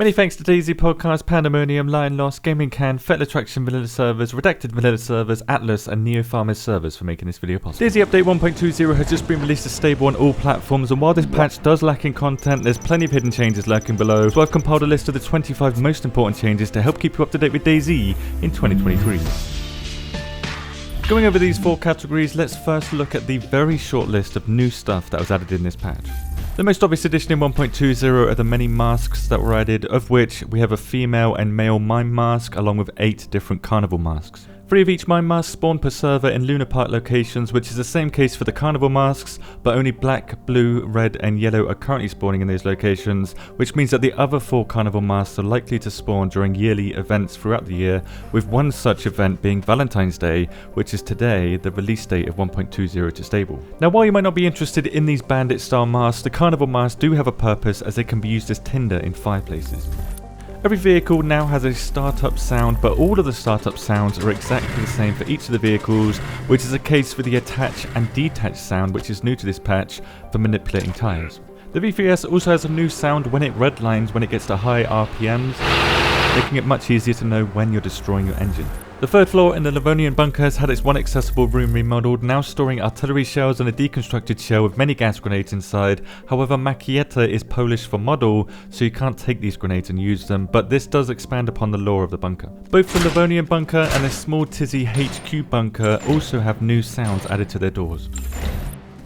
Many thanks to DayZ Podcast, Pandemonium, Lion Lost, Gaming Can, Fetal Attraction Vanilla servers, Redacted Vanilla servers, Atlas and Neo Farmers servers for making this video possible. DayZ Update 1.20 has just been released as stable on all platforms, and while this patch does lack in content, there's plenty of hidden changes lurking below, so I've compiled a list of the 25 most important changes to help keep you up to date with DayZ in 2023. Going over these 4 categories, let's first look at the very short list of new stuff that was added in this patch. The most obvious addition in 1.20 are the many masks that were added, of which we have a female and male mime mask along with 8 different carnival masks. 3 of each mime mask spawn per server in Lunar Park locations, which is the same case for the carnival masks, but only black, blue, red and yellow are currently spawning in these locations, which means that the other 4 carnival masks are likely to spawn during yearly events throughout the year, with one such event being Valentine's Day, which is today, the release date of 1.20 to stable. Now, while you might not be interested in these bandit style masks, the carnival masks do have a purpose as they can be used as tinder in fireplaces. Every vehicle now has a startup sound, but all of the startup sounds are exactly the same for each of the vehicles, which is the case for the attach and detach sound, which is new to this patch for manipulating tyres. The V3S also has a new sound when it redlines when it gets to high RPMs, making it much easier to know when you're destroying your engine. The 3rd floor in the Livonian bunker has had its one accessible room remodeled, now storing artillery shells and a deconstructed shell with many gas grenades inside. However, Makieta is Polish for model, so you can't take these grenades and use them, but this does expand upon the lore of the bunker. Both the Livonian bunker and the small Tizzy HQ bunker also have new sounds added to their doors.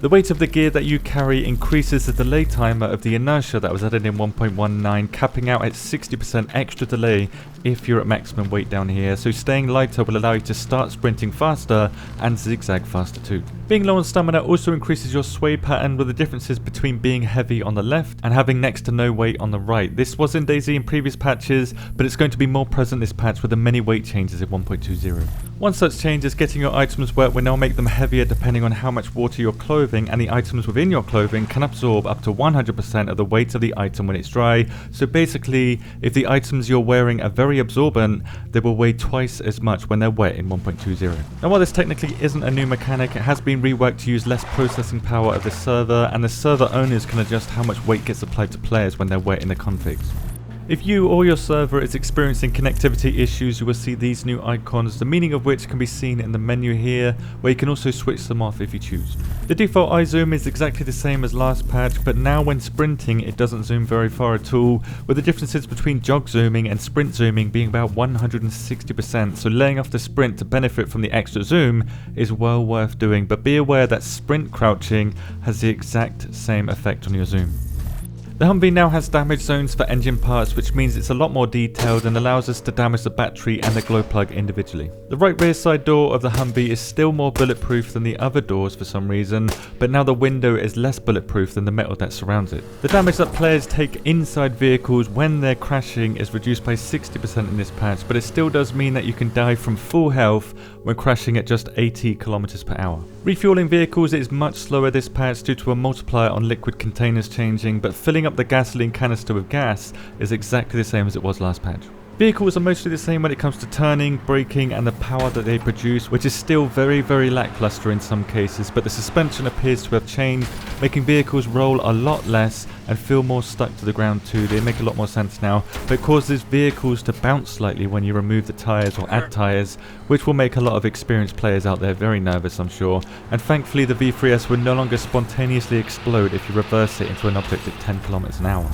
The weight of the gear that you carry increases the delay timer of the inertia that was added in 1.19, capping out at 60% extra delay if you're at maximum weight down here, so staying lighter will allow you to start sprinting faster and zigzag faster too. Being low on stamina also increases your sway pattern, with the differences between being heavy on the left and having next to no weight on the right. This was in DayZ in previous patches, but it's going to be more present this patch with the many weight changes in 1.20. One such change is getting your items wet will now make them heavier depending on how much water you're clothing, and the items within your clothing can absorb up to 100% of the weight of the item when it's dry. So basically, if the items you're wearing are very absorbent, they will weigh twice as much when they're wet in 1.20. Now, while this technically isn't a new mechanic, it has been reworked to use less processing power of the server, and the server owners can adjust how much weight gets applied to players when they're wet in the configs. If you or your server is experiencing connectivity issues, you will see these new icons, the meaning of which can be seen in the menu here, where you can also switch them off if you choose. The default eye zoom is exactly the same as last patch, but now when sprinting it doesn't zoom very far at all, with the differences between jog zooming and sprint zooming being about 160%, so laying off the sprint to benefit from the extra zoom is well worth doing, but be aware that sprint crouching has the exact same effect on your zoom. The Humvee now has damage zones for engine parts, which means it's a lot more detailed and allows us to damage the battery and the glow plug individually. The right rear side door of the Humvee is still more bulletproof than the other doors for some reason, but now the window is less bulletproof than the metal that surrounds it. The damage that players take inside vehicles when they're crashing is reduced by 60% in this patch, but it still does mean that you can die from full health when crashing at just 80 km per hour. Refueling vehicles is much slower this patch due to a multiplier on liquid containers changing, but filling up the gasoline canister with gas is exactly the same as it was last patch. Vehicles are mostly the same when it comes to turning, braking and the power that they produce, which is still very lackluster in some cases, but the suspension appears to have changed, making vehicles roll a lot less and feel more stuck to the ground too. They make a lot more sense now, but it causes vehicles to bounce slightly when you remove the tyres or add tyres, which will make a lot of experienced players out there very nervous, I'm sure. And thankfully the V3S will no longer spontaneously explode if you reverse it into an object at 10 km an hour.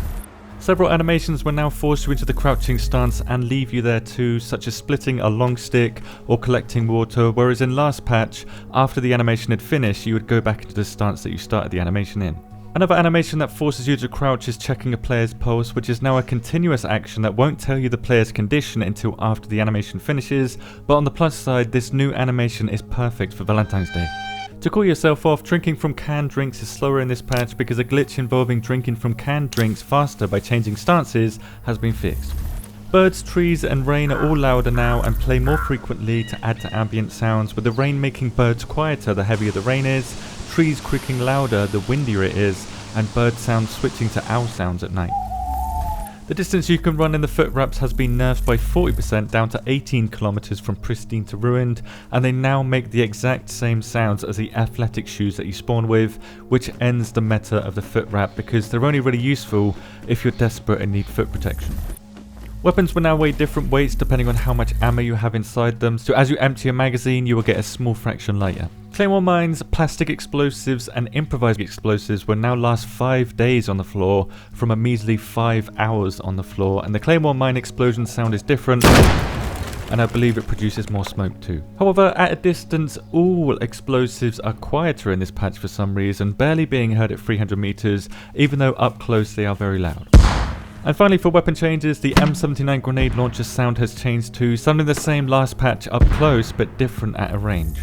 Several animations will now force you into the crouching stance and leave you there too, such as splitting a long stick or collecting water, whereas in last patch, after the animation had finished, you would go back into the stance that you started the animation in. Another animation that forces you to crouch is checking a player's pulse, which is now a continuous action that won't tell you the player's condition until after the animation finishes, but on the plus side, this new animation is perfect for Valentine's Day. To cool yourself off, drinking from canned drinks is slower in this patch because a glitch involving drinking from canned drinks faster by changing stances has been fixed. Birds, trees and rain are all louder now and play more frequently to add to ambient sounds, with the rain making birds quieter the heavier the rain is, trees creaking louder the windier it is, and bird sounds switching to owl sounds at night. The distance you can run in the FOOTWRAPS has been nerfed by 40% down to 18 km from pristine to ruined, and they now make the exact same sounds as the athletic shoes that you spawn with, which ends the meta of the FOOTWRAP because they're only really useful if you're desperate and need foot protection. Weapons will now weigh different weights depending on how much ammo you have inside them, so as you empty your magazine you will get a small fraction lighter. Claymore mines, plastic explosives and improvised explosives will now last 5 days on the floor from a measly 5 hours on the floor, and the Claymore mine explosion sound is different, and I believe it produces more smoke too. However, at a distance, all explosives are quieter in this patch for some reason, barely being heard at 300 meters, even though up close they are very loud. And finally, for weapon changes, the M79 grenade launcher sound has changed to something the same last patch up close, but different at a range.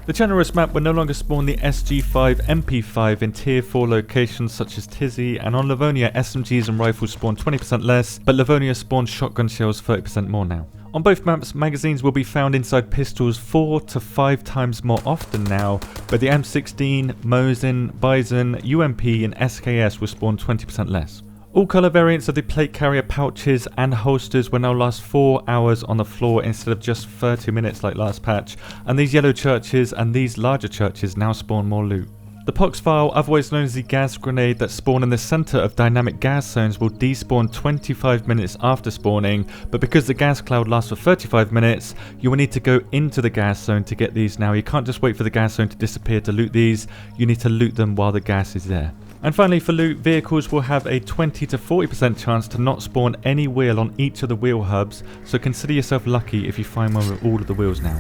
The generous map will no longer spawn the SG5 MP5 in tier 4 locations such as Tizzy, and on Livonia SMGs and rifles spawn 20% less, but Livonia spawns shotgun shells 30% more now. On both maps, magazines will be found inside pistols 4 to 5 times more often now, but the M16, Mosin, Bison, UMP and SKS will spawn 20% less. All colour variants of the plate carrier pouches and holsters will now last 4 hours on the floor instead of just 30 minutes like last patch, and these yellow churches and these larger churches now spawn more loot. The pox file, otherwise known as the gas grenade that spawn in the centre of dynamic gas zones, will despawn 25 minutes after spawning, but because the gas cloud lasts for 35 minutes, you will need to go into the gas zone to get these now. You can't just wait for the gas zone to disappear to loot these, you need to loot them while the gas is there. And finally, for loot, vehicles will have a 20 to 40% chance to not spawn any wheel on each of the wheel hubs, so consider yourself lucky if you find one with all of the wheels now.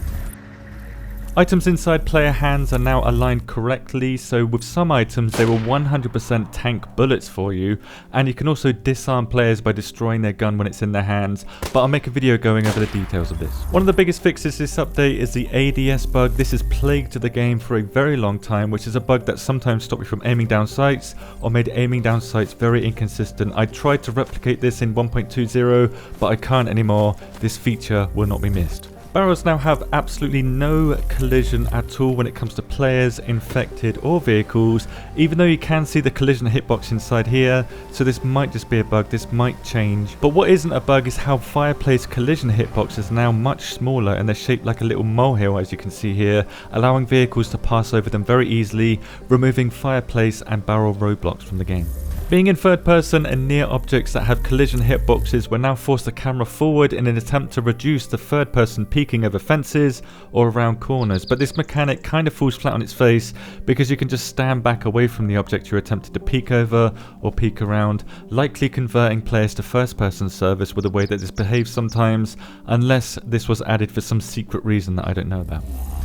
Items inside player hands are now aligned correctly, so with some items they will 100% tank bullets for you, and you can also disarm players by destroying their gun when it's in their hands, but I'll make a video going over the details of this. One of the biggest fixes this update is the ADS bug. This has plagued the game for a very long time, which is a bug that sometimes stopped you from aiming down sights or made aiming down sights very inconsistent. I tried to replicate this in 1.20, but I can't anymore. This feature will not be missed. Barrels now have absolutely no collision at all when it comes to players, infected or vehicles, even though you can see the collision hitbox inside here, so this might just be a bug, this might change. But what isn't a bug is how Fireplace collision hitbox is now much smaller and they're shaped like a little molehill, as you can see here, allowing vehicles to pass over them very easily, removing Fireplace and barrel roadblocks from the game. Being in third person and near objects that have collision hitboxes will now force the camera forward in an attempt to reduce the third person peeking over fences or around corners, but this mechanic kind of falls flat on its face because you can just stand back away from the object you're attempting to peek over or peek around, likely converting players to first person service with the way that this behaves sometimes, unless this was added for some secret reason that I don't know about.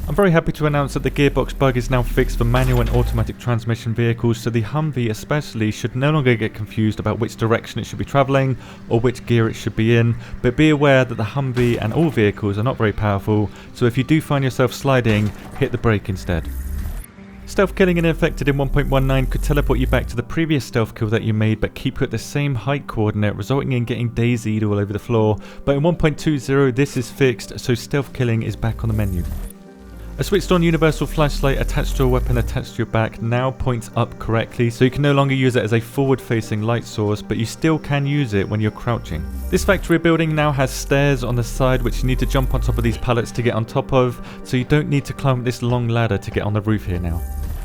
I'm very happy to announce that the gearbox bug is now fixed for manual and automatic transmission vehicles, so the Humvee especially should no longer get confused about which direction it should be travelling or which gear it should be in, but be aware that the Humvee and all vehicles are not very powerful, so if you do find yourself sliding, hit the brake instead. Stealth killing an infected in 1.19 could teleport you back to the previous stealth kill that you made but keep you at the same height coordinate, resulting in getting DayZ'd all over the floor, but in 1.20 this is fixed, so stealth killing is back on the menu. A switched on universal flashlight attached to a weapon attached to your back now points up correctly, so you can no longer use it as a forward facing light source, but you still can use it when you're crouching. This factory building now has stairs on the side which you need to jump on top of these pallets to get on top of, so you don't need to climb this long ladder to get on the roof here now.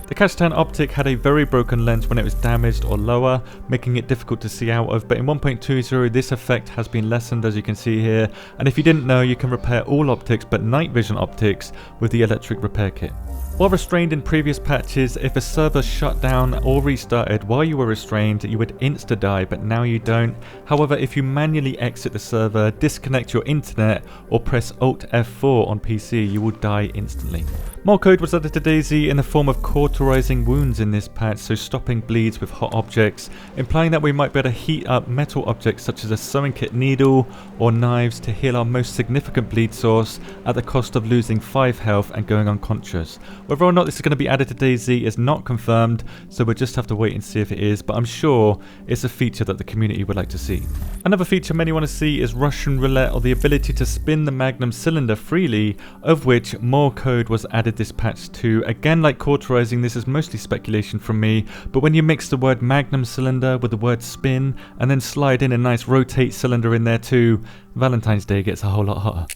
The Cashtan optic had a very broken lens when it was damaged or lower, making it difficult to see out of, but in 1.20 this effect has been lessened, as you can see here, and if you didn't know, you can repair all optics but night vision optics with the electric repair kit. While restrained in previous patches, if a server shut down or restarted while you were restrained, you would insta-die, but now you don't. However, if you manually exit the server, disconnect your internet, or press Alt F4 on PC, you will die instantly. More code was added to DayZ in the form of cauterizing wounds in this patch, so stopping bleeds with hot objects, implying that we might be able to heat up metal objects such as a sewing kit needle or knives to heal our most significant bleed source at the cost of losing 5 health and going unconscious. Whether or not this is going to be added to DayZ is not confirmed, so we'll just have to wait and see if it is, but I'm sure it's a feature that the community would like to see. Another feature many want to see is Russian roulette, or the ability to spin the magnum cylinder freely, of which more code was added this patch too. Again, like cauterizing, this is mostly speculation from me, but when you mix the word magnum cylinder with the word spin and then slide in a nice rotate cylinder in there too, Valentine's Day gets a whole lot hotter.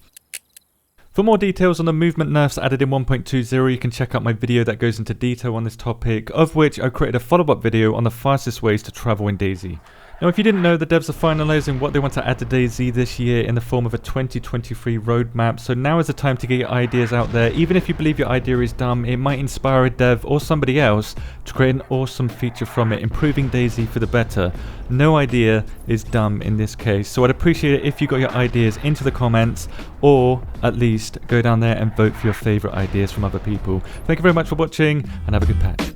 For more details on the movement nerfs added in 1.20, you can check out my video that goes into detail on this topic, of which I created a follow-up video on the fastest ways to travel in DayZ. Now, if you didn't know, the devs are finalizing what they want to add to DayZ this year in the form of a 2023 roadmap, so now is the time to get your ideas out there. Even if you believe your idea is dumb, it might inspire a dev or somebody else to create an awesome feature from it, improving DayZ for the better. No idea is dumb in this case, so I'd appreciate it if you got your ideas into the comments, or at least go down there and vote for your favorite ideas from other people. Thank you very much for watching, and have a good patch.